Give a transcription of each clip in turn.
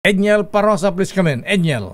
Edniel Parosa, please come in. Edniel.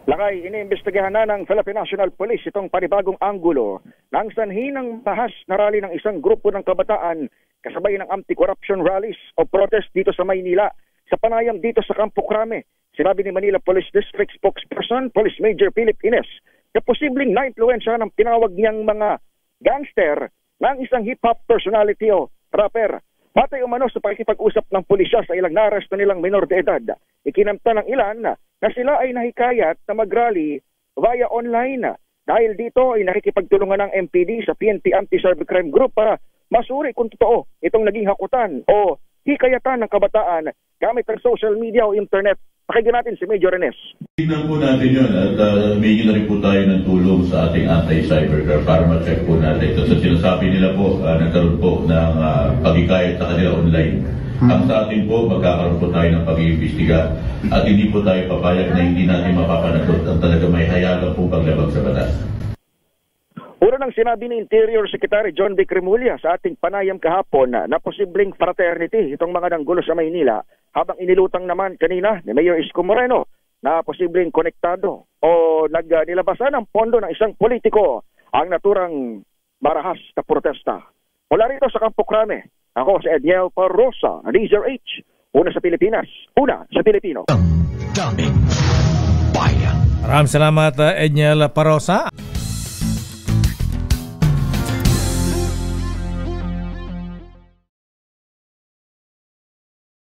Lakay, iniimbestigahan na ng Philippine National Police itong panibagong anggulo ng sanhi ng bahas na rally ng isang grupo ng kabataan kasabay ng anti-corruption rallies o protest dito sa Maynila. Sa panayam dito sa Campo Crame, sinabi ni Manila Police District Spokesperson, Police Major Philip Ines, na posibleng na-influensya ng tinawag niyang mga gangster ng isang hip-hop personality o rapper. Patay umano sa pakikipag-usap ng pulisya sa ilang naaresto nilang minor de edad. Ikinamta ng ilan na sila ay nahikayat na mag-rally via online. Dahil dito ay nakikipagtulungan ng MPD sa PNP Anti-Cybercrime Group para masuri kung totoo itong naging hakutan o hikayatan ng kabataan gamit ang social media o internet. Pakinggan natin si Major Ines. Tingnan po natin yun at humingi na rin po tayo ng tulong sa ating anti-cybercrime para ma-check po natin. Ito sa sinasabi nila po, nagkaroon po ng pagkikayat sa kanila online. Ang sa atin po, magkakaroon po tayo ng pag-iimbestiga at hindi po tayo papayag na hindi natin mapapanagot ang talaga may hayagang po paglabag sa batas. Una nang sinabi ni Interior Secretary John Vic Remulla sa ating panayam kahapon na posibleng fraternity itong mga nanggulo sa Maynila, habang inilutang naman kanina ni Mayor Isko Moreno na posibleng konektado o nilabasan ng pondo ng isang politiko ang naturang marahas na protesta. Mula rito sa Campo Crame, ako si Edniel Parosa, Laser H, una sa Pilipinas, una sa Pilipino. Maraming salamat, Edniel Parosa.